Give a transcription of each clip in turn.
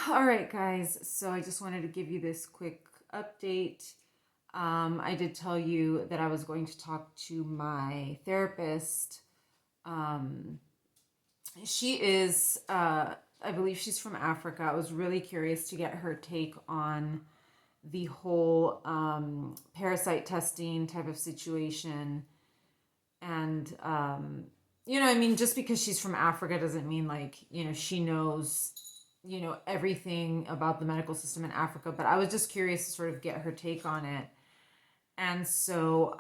All right, guys. So I just wanted to give you this quick update. I did tell you that I was going to talk to my therapist. Um, she is, I believe she's from Africa. I was really curious to get her take on the whole parasite testing type of situation. And, I mean, just because she's from Africa doesn't mean like, she knows, everything about the medical system in Africa. But I was just curious to sort of get her take on it. And so,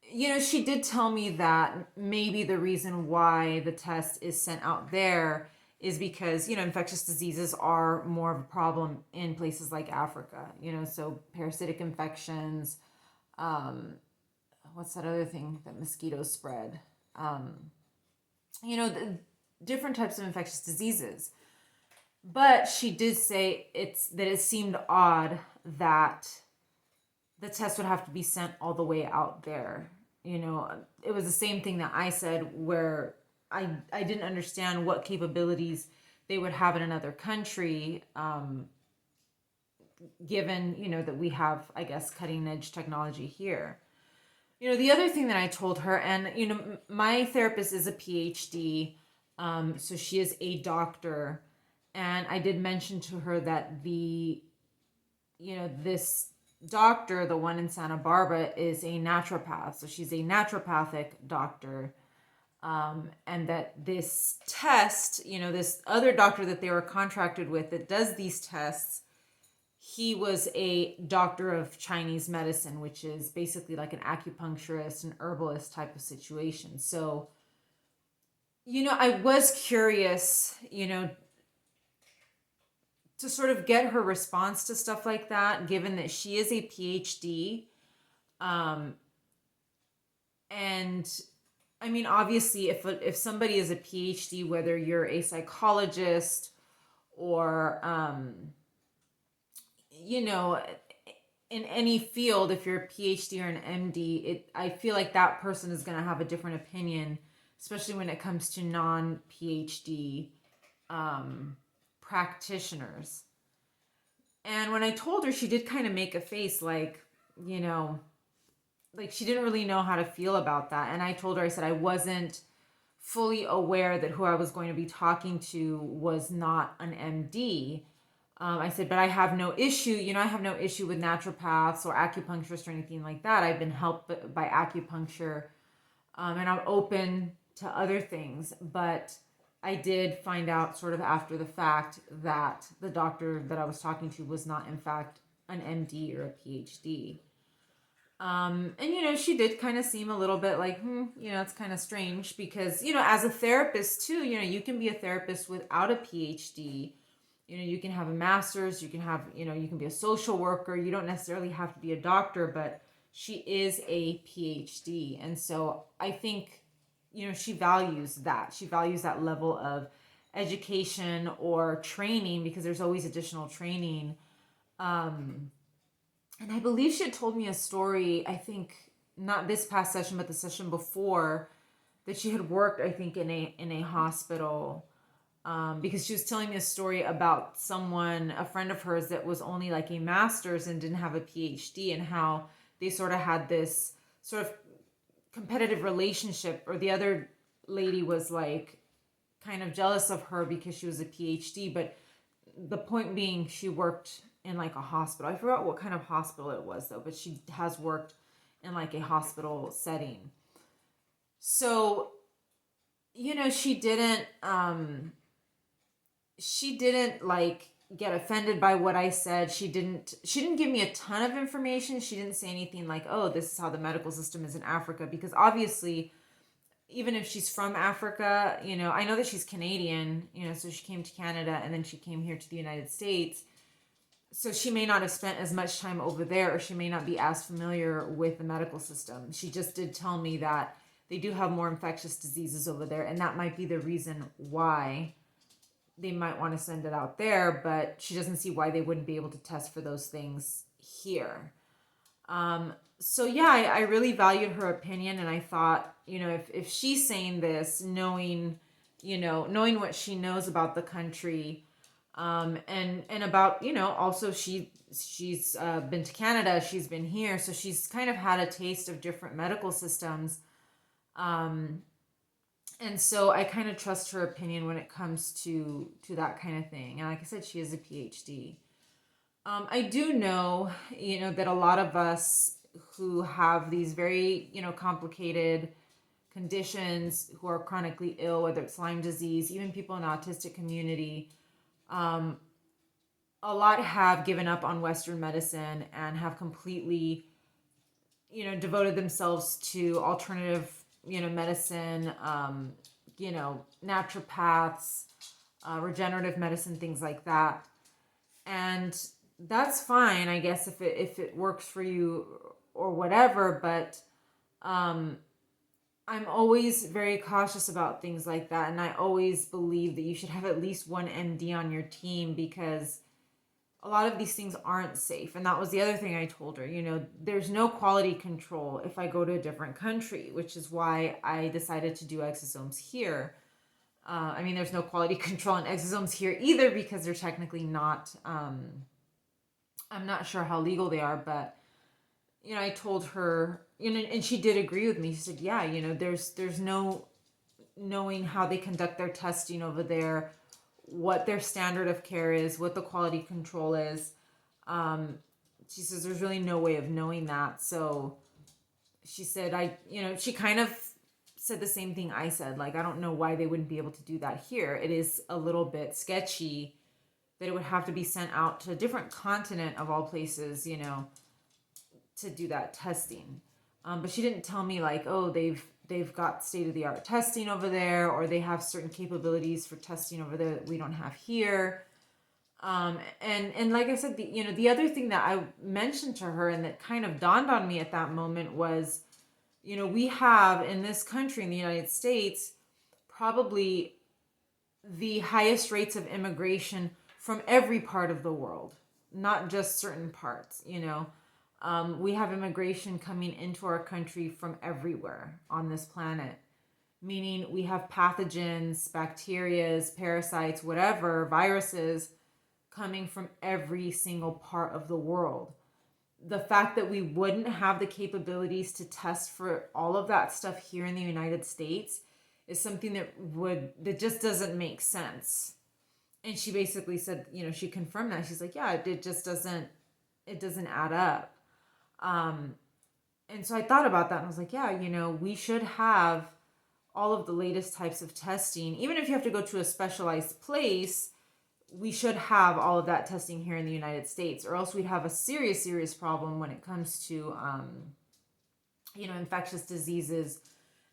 she did tell me that maybe the reason why the test is sent out there is because, infectious diseases are more of a problem in places like Africa, so parasitic infections, um, what's that other thing that mosquitoes spread? Um, the different types of infectious diseases. But she did say it seemed odd that the test would have to be sent all the way out there. It was the same thing that I said where I didn't understand what capabilities they would have in another country, given, that we have, I guess, cutting edge technology here. The other thing that I told her, and, my therapist is a PhD, so she is a doctor. And I did mention to her that this doctor, the one in Santa Barbara, is a naturopath. So she's a naturopathic doctor. And that this test, this other doctor that they were contracted with that does these tests, he was a doctor of Chinese medicine, which is basically like an acupuncturist, an herbalist type of situation. So, I was curious, to sort of get her response to stuff like that, given that she is a PhD. Um, and I mean, obviously, if somebody is a PhD, whether you're a psychologist or, in any field, if you're a PhD or an MD, I feel like that person is going to have a different opinion, especially when it comes to non-PhD practitioners. And when I told her, she did kind of make a face like, you know, like she didn't really know how to feel about that. And I told her, I said I wasn't fully aware that who I was going to be talking to was not an MD. I said, but I have no issue, I have no issue with naturopaths or acupuncturists or anything like that. I've been helped by acupuncture, and I'm open to other things. But I did find out sort of after the fact that the doctor that I was talking to was not, in fact, an MD or a PhD. And she did kind of seem a little bit like, it's kind of strange because, as a therapist too, you can be a therapist without a PhD. You can have a master's, you can have, you can be a social worker. You don't necessarily have to be a doctor, but she is a PhD. And so I think, she values that. She values that level of education or training because there's always additional training. And I believe she had told me a story, I think not this past session, but the session before, that she had worked, I think, in a hospital, because she was telling me a story about someone, a friend of hers that was only like a master's and didn't have a PhD, and how they sort of had this sort of competitive relationship, or the other lady was like kind of jealous of her because she was a PhD, but the point being she worked in like a hospital. I forgot what kind of hospital it was though, but she has worked in like a hospital setting. So, she didn't like get offended by what I said. She didn't give me a ton of information. She didn't say anything like, "Oh, this is how the medical system is in Africa," because obviously even if she's from Africa, I know that she's Canadian, so she came to Canada and then she came here to the United States. So she may not have spent as much time over there, or she may not be as familiar with the medical system. She just did tell me that they do have more infectious diseases over there, and that might be the reason why they might want to send it out there, but she doesn't see why they wouldn't be able to test for those things here. So yeah, I really valued her opinion, and I thought, if she's saying this, knowing what she knows about the country, And about, also she's been to Canada, she's been here, so she's kind of had a taste of different medical systems. Um, and so I kind of trust her opinion when it comes to that kind of thing. And like I said, she is a PhD. I do know, that a lot of us who have these very, complicated conditions, who are chronically ill, whether it's Lyme disease, even people in the autistic community, um, a lot have given up on Western medicine and have completely, devoted themselves to alternative, medicine, naturopaths, regenerative medicine, things like that. And that's fine, I guess, if it works for you or whatever. But um, I'm always very cautious about things like that, and I always believe that you should have at least one MD on your team, because a lot of these things aren't safe. And that was the other thing I told her. There's no quality control if I go to a different country, which is why I decided to do exosomes here. I mean, there's no quality control on exosomes here either, because they're technically not, I'm not sure how legal they are, but, I told her, and she did agree with me. She said, yeah, there's no knowing how they conduct their testing over there, what their standard of care is, what the quality control is. Um, she says there's really no way of knowing that. So she said, she kind of said the same thing I said. Like, I don't know why they wouldn't be able to do that here. It is a little bit sketchy that it would have to be sent out to a different continent of all places, to do that testing. But she didn't tell me like, oh, they've got state of the art testing over there, or they have certain capabilities for testing over there that we don't have here. And like I said, the other thing that I mentioned to her and that kind of dawned on me at that moment was, we have in this country, in the United States, probably the highest rates of immigration from every part of the world, not just certain parts. We have immigration coming into our country from everywhere on this planet, meaning we have pathogens, bacterias, parasites, whatever, viruses coming from every single part of the world. The fact that we wouldn't have the capabilities to test for all of that stuff here in the United States is something that just doesn't make sense. And she basically said, she confirmed that. She's like, yeah, it doesn't add up. Um, and so I thought about that and I was like, yeah, we should have all of the latest types of testing. Even if you have to go to a specialized place, we should have all of that testing here in the United States, or else we'd have a serious, serious problem when it comes to, infectious diseases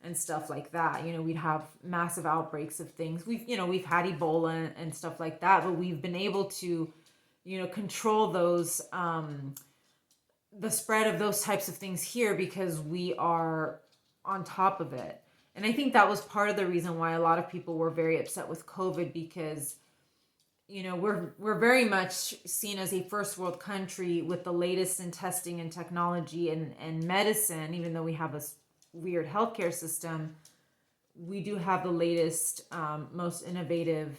and stuff like that. We'd have massive outbreaks of things. We've had Ebola and stuff like that, but we've been able to, control those, the spread of those types of things here because we are on top of it. And I think that was part of the reason why a lot of people were very upset with COVID, because we're very much seen as a first world country with the latest in testing and technology and medicine. Even though we have a weird healthcare system, we do have the latest, most innovative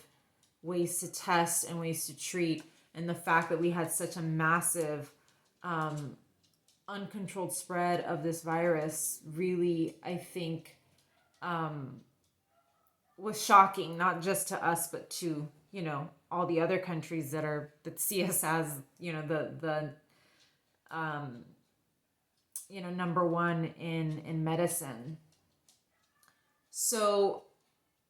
ways to test and ways to treat. And the fact that we had such a massive, uncontrolled spread of this virus really, I think, was shocking, not just to us, but to, all the other countries that see us as, the number one in medicine. So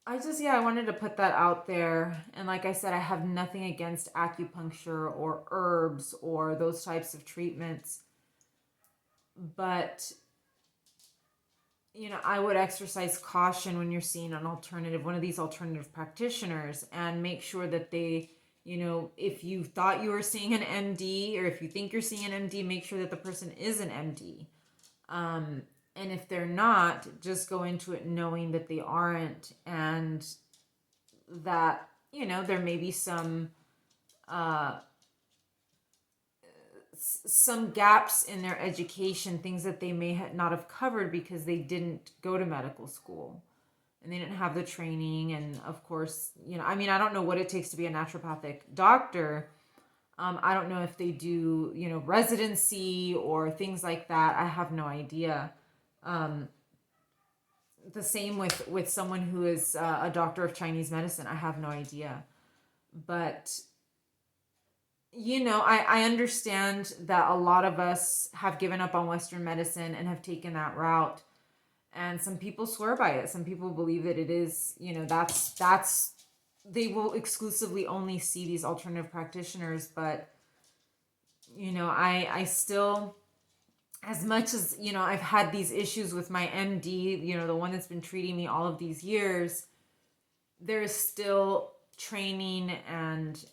I wanted to put that out there. And like I said, I have nothing against acupuncture or herbs or those types of treatments. But, I would exercise caution when you're seeing one of these alternative practitioners, and make sure that they, if you thought you were seeing an MD, or if you think you're seeing an MD, make sure that the person is an MD. And if they're not, just go into it knowing that they aren't, and that, there may be uh, some gaps in their education, things that they may not have covered because they didn't go to medical school. and they didn't have the training. And of course, I mean, I don't know what it takes to be a naturopathic doctor. I don't know if they do, residency or things like that. I have no idea. Um, the same with someone who is a doctor of Chinese medicine. I have no idea. But I understand that a lot of us have given up on Western medicine and have taken that route. And some people swear by it. Some people believe that it is, that's they will exclusively only see these alternative practitioners. But I still, as much as I've had these issues with my MD, the one that's been treating me all of these years, there is still training and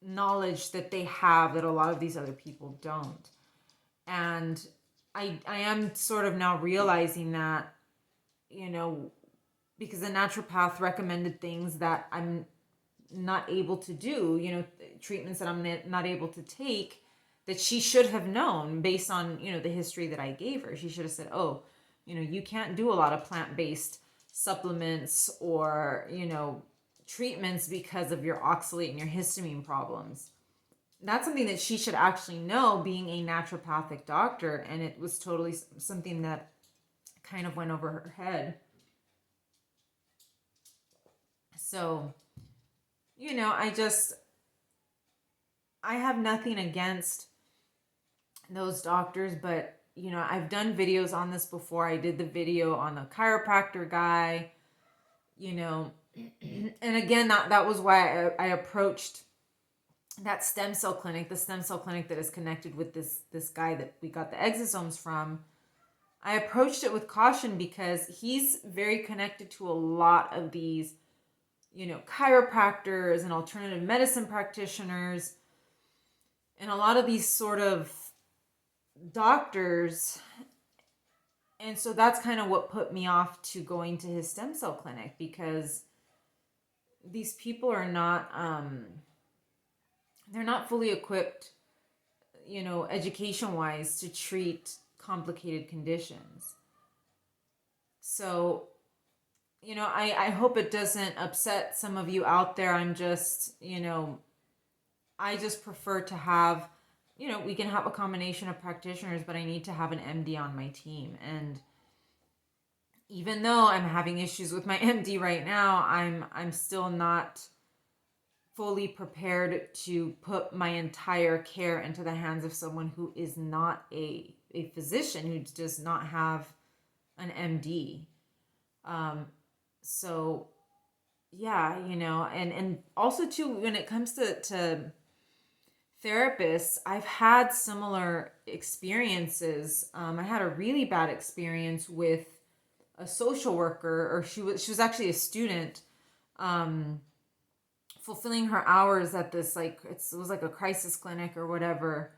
knowledge that they have that a lot of these other people don't. And I am sort of now realizing that, because the naturopath recommended things that I'm not able to do, treatments that I'm not able to take, that she should have known based on, the history that I gave her. She should have said, oh, you can't do a lot of plant-based supplements or, treatments because of your oxalate and your histamine problems. That's something that she should actually know, being a naturopathic doctor. And it was totally something that kind of went over her head. So, I have nothing against those doctors, but I've done videos on this before. I did the video on the chiropractor guy, and again, that was why I approached that stem cell clinic, the stem cell clinic that is connected with this guy that we got the exosomes from. I approached it with caution because he's very connected to a lot of these, chiropractors and alternative medicine practitioners, and a lot of these sort of doctors. And so that's kind of what put me off to going to his stem cell clinic, because these people are not, they're not fully equipped, education wise, to treat complicated conditions. So, I hope it doesn't upset some of you out there. I'm just, I just prefer to have, we can have a combination of practitioners, but I need to have an MD on my team. And even though I'm having issues with my MD right now, I'm still not fully prepared to put my entire care into the hands of someone who is not a physician, who does not have an MD. So yeah, and also too, when it comes to therapists, I've had similar experiences. I had a really bad experience with a social worker, or she was actually a student, fulfilling her hours at this, like, it was like a crisis clinic or whatever.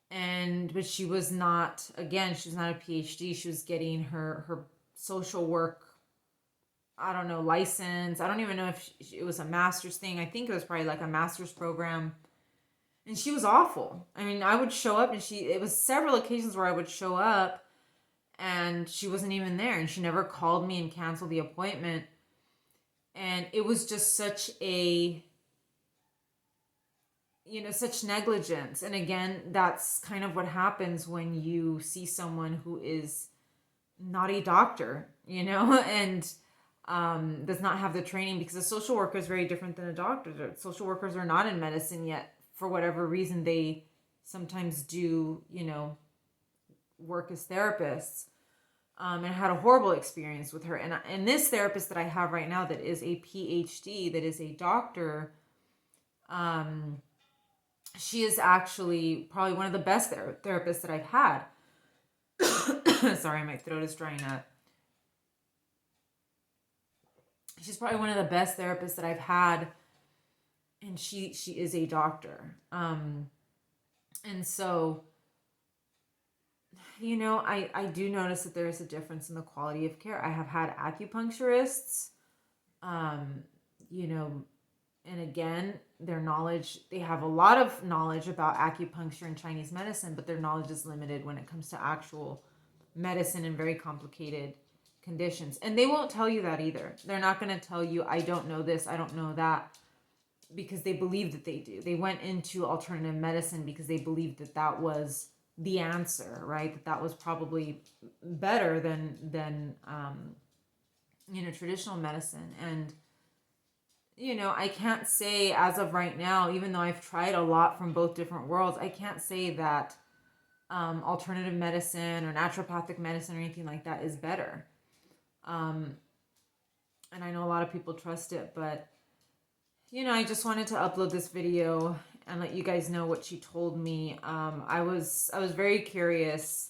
But she was not, again, she's not a PhD. She was getting her social work, I don't know, license. I don't even know if it was a master's thing. I think it was probably like a master's program. And she was awful. I mean, I would show up, and it was several occasions where I would show up and she wasn't even there, and she never called me and canceled the appointment. And it was just such such negligence. And again, that's kind of what happens when you see someone who is not a doctor, and does not have the training, because a social worker is very different than a doctor. Social workers are not in medicine yet. For whatever reason, they sometimes do, work as therapists. And I had a horrible experience with her. And this therapist that I have right now, that is a PhD, that is a doctor, she is actually probably one of the best therapists that I've had. Sorry, my throat is drying up. She's probably one of the best therapists that I've had, and she is a doctor. And so, I do notice that there is a difference in the quality of care. I have had acupuncturists, and again, they have a lot of knowledge about acupuncture and Chinese medicine, but their knowledge is limited when it comes to actual medicine and very complicated conditions. And they won't tell you that either. They're not going to tell you, I don't know this, I don't know that, because they believe that they do. They went into alternative medicine because they believed that that was the answer, right? That that was probably better than traditional medicine. And I can't say as of right now, even though I've tried a lot from both different worlds, I can't say that alternative medicine or naturopathic medicine or anything like that is better. And I know a lot of people trust it, but I just wanted to upload this video and let you guys know what she told me. I was very curious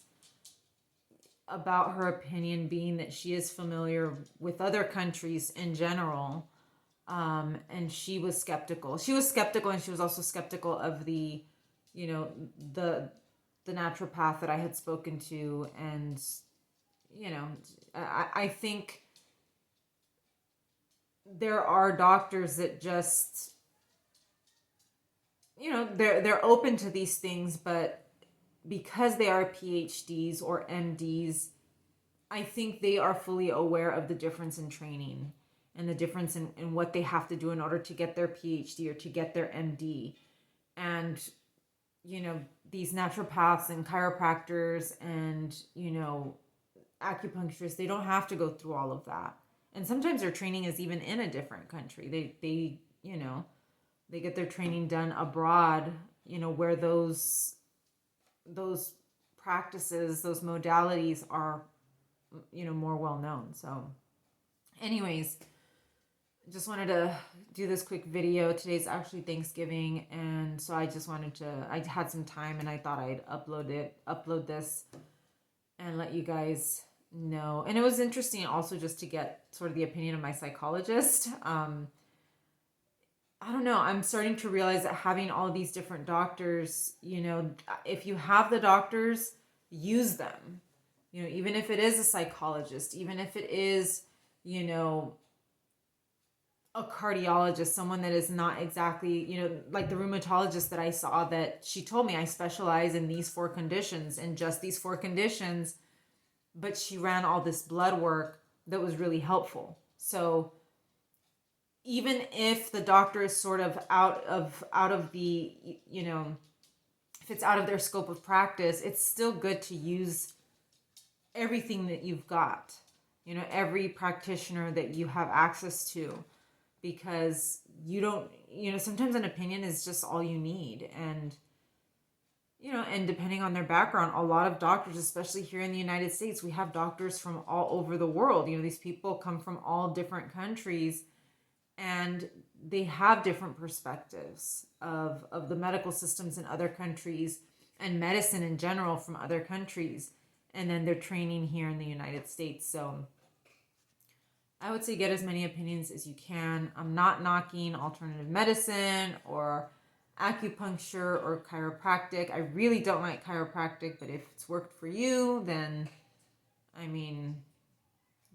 about her opinion, being that she is familiar with other countries in general. And she was skeptical. She was skeptical, and she was also skeptical of the naturopath that I had spoken to. And I think there are doctors that just they're open to these things, but because they are PhDs or MDs, I think they are fully aware of the difference in training and the difference in what they have to do in order to get their PhD or to get their MD. And, these naturopaths and chiropractors and, acupuncturists, they don't have to go through all of that. And sometimes their training is even in a different country. They get their training done abroad, where those practices, those modalities are, more well known. So anyways, just wanted to do this quick video. Today's actually Thanksgiving, and so I had some time and I thought I'd upload this and let you guys know. And it was interesting also just to get sort of the opinion of my psychologist. I don't know. I'm starting to realize that having all these different doctors, if you have the doctors, use them. Even if it is a psychologist, even if it is, a cardiologist, someone that is not exactly, like the rheumatologist that I saw, that she told me I specialize in these 4 conditions and just these 4 conditions, but she ran all this blood work that was really helpful. So even if the doctor is sort of out of the, if it's out of their scope of practice, it's still good to use everything that you've got, every practitioner that you have access to, because you don't, sometimes an opinion is just all you need. And, and depending on their background, a lot of doctors, especially here in the United States, we have doctors from all over the world. These people come from all different countries, and they have different perspectives of the medical systems in other countries and medicine in general from other countries. And then they're training here in the United States. So I would say get as many opinions as you can. I'm not knocking alternative medicine or acupuncture or chiropractic. I really don't like chiropractic, but if it's worked for you, then,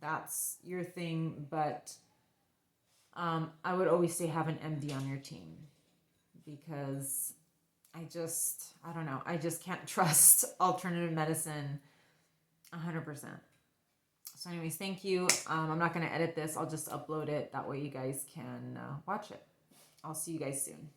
that's your thing. But I would always say have an MD on your team, because I don't know. I just can't trust alternative medicine 100%. So anyways, thank you. I'm not going to edit this. I'll just upload it. That way you guys can watch it. I'll see you guys soon.